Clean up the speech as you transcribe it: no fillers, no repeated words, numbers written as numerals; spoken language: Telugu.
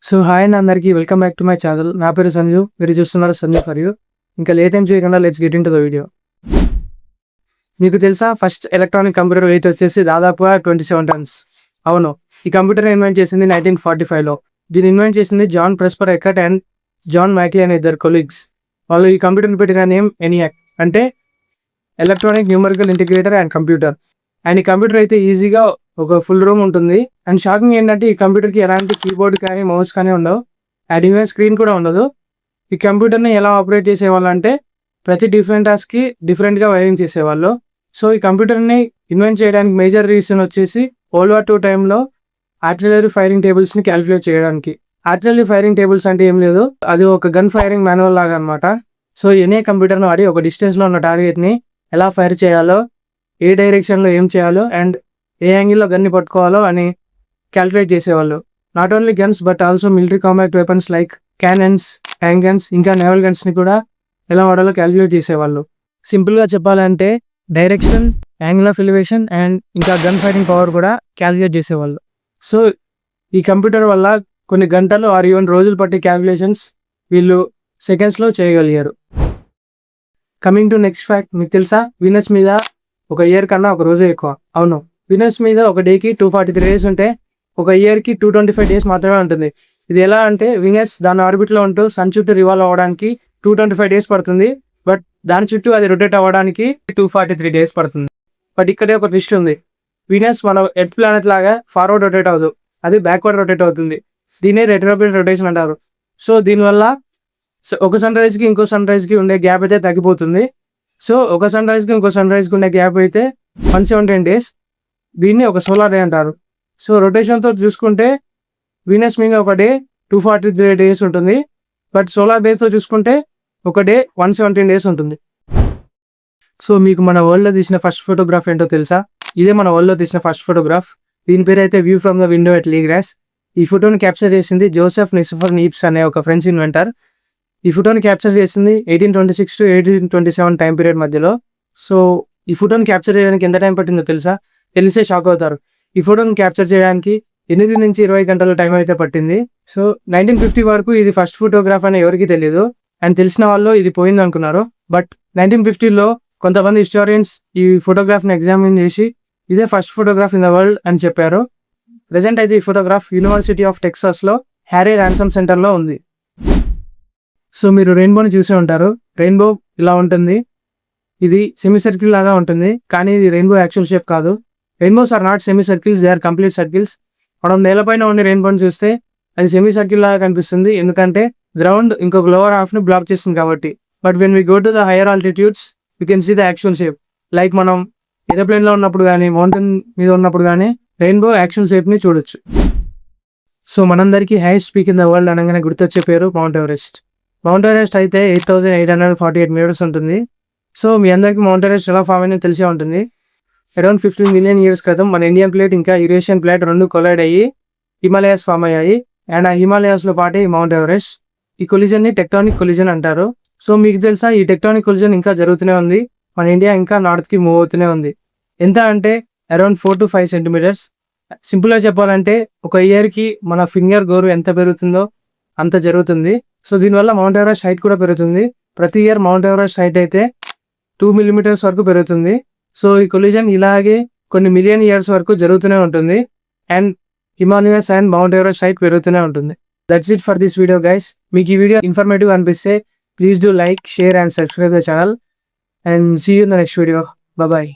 సో హాయ్ అండ్ అందరికీ welcome back to my channel. నా పేరు సంజు. మీరు చూస్తున్నారు సంజు ఫర్ యూ. ఇంకా లేట్ ఏం చేయకుండా let's get in to the video. మీకు తెలుసా, ఫస్ట్ ఎలక్ట్రానిక్ కంప్యూటర్ వెయిట్ వచ్చేసి దాదాపుగా 27 టన్స్. అవును, ఈ కంప్యూటర్ ఇన్వెంట్ చేసింది 1945లో. దీన్ని ఇన్వెంట్ చేసింది జాన్ ప్రెస్పర్ ఎకర్ట్ అండ్ జాన్ మైక్లీ అనే ఇద్దరు కొలీగ్స్. వాళ్ళు ఈ కంప్యూటర్ని పెట్టిన నేమ్ ENIAC, అంటే electronic numerical integrator and computer. And ఈ కంప్యూటర్ అయితే ఈజీగా ఒక ఫుల్ రూమ్ ఉంటుంది. అండ్ షాకింగ్ ఏంటంటే ఈ కంప్యూటర్కి ఎలాంటి కీబోర్డ్ కానీ మౌస్ కానీ ఉండవు. అండ్ ఈవెన్ స్క్రీన్ కూడా ఉండదు. ఈ కంప్యూటర్ని ఎలా ఆపరేట్ చేసేవాళ్ళు అంటే ప్రతి డిఫరెంట్ టాస్క్కి డిఫరెంట్గా వైరింగ్ చేసేవాళ్ళు. సో ఈ కంప్యూటర్ని ఇన్వెంట్ చేయడానికి మేజర్ రీజన్ వచ్చేసి World War II టైంలో ఆర్టిలరీ ఫైరింగ్ టేబుల్స్ని క్యాలిక్యులేట్ చేయడానికి. ఆర్టిలరీ ఫైరింగ్ టేబుల్స్ అంటే ఏం లేదు, అది ఒక గన్ ఫైరింగ్ మాన్యువల్ లాగా అనమాట. సో ఎనీ కంప్యూటర్ను వాడి ఒక డిస్టెన్స్లో ఉన్న టార్గెట్ని ఎలా ఫైర్ చేయాలో, ఏ డైరెక్షన్లో ఏం చేయాలో అండ్ ఏ యాంగిల్లో గన్ని పట్టుకోవాలో అని క్యాలిక్యులేట్ చేసేవాళ్ళు. Not only guns but also military combat weapons like cannons, tank guns, ఇంకా నేవల్ గన్స్ని కూడా ఎలా వాడాలో క్యాలిక్యులేట్ చేసేవాళ్ళు. సింపుల్గా చెప్పాలంటే direction, angle of elevation and ఇంకా గన్ ఫైరింగ్ పవర్ కూడా క్యాలిక్యులేట్ చేసేవాళ్ళు. సో ఈ కంప్యూటర్ వల్ల కొన్ని గంటలు ఆర్ ఈవెన్ రోజులు పట్టే క్యాలిక్యులేషన్స్ వీళ్ళు సెకండ్స్లో చేయగలిగారు. కమింగ్ టు నెక్స్ట్ ఫ్యాక్ట్, మీకు తెలుసా, వీనస్ మీద ఒక ఇయర్ కన్నా ఒక రోజే ఎక్కువ. అవును, వీనస్ మీద ఒక డేకి 243 డేస్ ఉంటే ఒక ఇయర్కి 225 డేస్ మాత్రమే ఉంటుంది. ఇది ఎలా అంటే వీనస్ దాని ఆర్బిట్లో ఉంటూ సన్ చుట్టూ రివాల్వ్ అవ్వడానికి 225 డేస్ పడుతుంది. బట్ దాని చుట్టూ అది రొటేట్ అవ్వడానికి 243 డేస్ పడుతుంది. బట్ ఇక్కడే ఒక ట్విస్ట్ ఉంది. వీనస్ మన ఎర్త్ ప్లానెట్ లాగా ఫార్వర్డ్ రొటేట్ అవ్వదు, అది బ్యాక్వర్డ్ రొటేట్ అవుతుంది. దీనే రెట్రోగ్రేడ్ రొటేషన్ అంటారు. సో దీనివల్ల ఒక సన్ రైజ్కి ఇంకో సన్ రైజ్కి ఉండే గ్యాప్ అయితే తగ్గిపోతుంది. సో ఒక సన్ రైజ్కి ఇంకో సన్ రైజ్కి ఉండే గ్యాప్ అయితే 117 డేస్. దీన్ని ఒక సోలార్ డే అంటారు. సో రొటేషన్తో చూసుకుంటే వీనస్ మీద ఒక డే 243 డేస్ ఉంటుంది. బట్ సోలార్ డేతో చూసుకుంటే ఒక డే 117 డేస్ ఉంటుంది. సో మీకు మన వరల్డ్లో తీసిన ఫస్ట్ ఫోటోగ్రాఫ్ ఏంటో తెలుసా? ఇదే మన వరల్డ్లో తీసిన ఫస్ట్ ఫోటోగ్రాఫ్. దీని పేరు అయితే view from the window at Le Gras. ఈ ఫోటోని క్యాప్చర్ చేసింది జోసెఫ్ నిసిఫర్ నీప్స్ అనే ఒక ఫ్రెంచ్ ఇన్వెంటర్. ఈ ఫోటోని క్యాప్చర్ చేసింది 1826 to 1827 టైం పీరియడ్ మధ్యలో. సో ఈ ఫోటోని క్యాప్చర్ చేయడానికి ఎంత టైం పట్టిందో తెలుసా? తెలిసే షాక్ అవుతారు. ఈ ఫోటోని క్యాప్చర్ చేయడానికి 8 నుంచి 20 గంటల టైం అయితే పట్టింది. సో 1950 వరకు ఇది ఫస్ట్ ఫోటోగ్రాఫ్ అని ఎవరికి తెలియదు. అండ్ తెలిసిన వాళ్ళు ఇది పోయింది అనుకున్నారు. బట్ 1950లో కొంతమంది హిస్టారియన్స్ ఈ ఫోటోగ్రాఫ్ని ఎగ్జామిన్ చేసి ఇదే first photograph in the world అని చెప్పారు. ప్రెజెంట్ అయితే ఈ ఫోటోగ్రాఫ్ యూనివర్సిటీ ఆఫ్ టెక్సాస్లో హ్యారీ ర్యాన్సమ్ సెంటర్లో ఉంది. సో మీరు రెయిన్బోని చూసే ఉంటారు. రెయిన్బో ఇలా ఉంటుంది. ఇది సెమీ సర్కిల్ లాగా ఉంటుంది, కానీ ఇది రెయిన్బో యాక్చువల్ షేప్ కాదు. Rainbows are not semi circles, they are complete circles. మనం నేలపైన ఉండి రెయిన్బోని చూస్తే అది సెమీ సర్కిల్ లాగా కనిపిస్తుంది, ఎందుకంటే గ్రౌండ్ ఇంకొక లోవర్ హాఫ్ని బ్లాక్ చేస్తుంది కాబట్టి. But when we go to the higher altitudes we can see the actual shape. Like మనం ఏరోప్లేన్లో ఉన్నప్పుడు కానీ మౌంటైన్ మీద ఉన్నప్పుడు కానీ రెయిన్బో యాక్చువల్ షేప్ని చూడొచ్చు. సో మనందరికీ highest peak in the world అనగానే గుర్తొచ్చే పేరు మౌంట్ ఎవరెస్ట్. మౌంట్ ఎవరెస్ట్ అయితే 8,848 మీటర్స్ ఉంటుంది. సో మీ అందరికీ మౌంట్ ఎవరెస్ట్ ఎలా ఫామ్ అయిందో తెలిసే ఉంటుంది. అరౌండ్ 15 మిలియన్ ఇయర్స్ క్రితం మన ఇండియన్ ప్లేట్ ఇంకా యూరేషియన్ ప్లేట్ రెండు కొలైడ్ అయ్యి హిమాలయాస్ ఫామ్ అయ్యాయి. అండ్ ఆ హిమాలయాస్లో పాటే ఈ మౌంట్ ఎవరెస్ట్. ఈ కొలిజన్ని టెక్టానిక్ కొలిజన్ అంటారు. సో మీకు తెలుసా, ఈ టెక్టానిక్ కొలిజన్ ఇంకా జరుగుతూనే ఉంది. మన ఇండియా ఇంకా నార్త్కి మూవ్ అవుతూనే ఉంది. ఎంత అంటే అరౌండ్ 4 to 5 సెంటీమీటర్స్. సింపుల్గా చెప్పాలంటే ఒక ఇయర్కి మన ఫింగర్ గోరు ఎంత పెరుగుతుందో అంత జరుగుతుంది. సో దీనివల్ల మౌంట్ ఎవరెస్ట్ హైట్ కూడా పెరుగుతుంది. ప్రతి ఇయర్ మౌంట్ ఎవరెస్ట్ హైట్ అయితే 2 మిల్లీమీటర్స్ వరకు పెరుగుతుంది. సో ఈ కొలిజన్ ఇలాగే కొన్ని మిలియన్ ఇయర్స్ వరకు జరుగుతూనే ఉంటుంది. And Himalayas and Mount Everest height పెరుగుతూనే ఉంటుంది. That's it for this video guys. మీకు ఈ వీడియో ఇన్ఫర్మేటివ్ అనిపిస్తే please do like, share and subscribe the channel. And see you in the next video. Bye.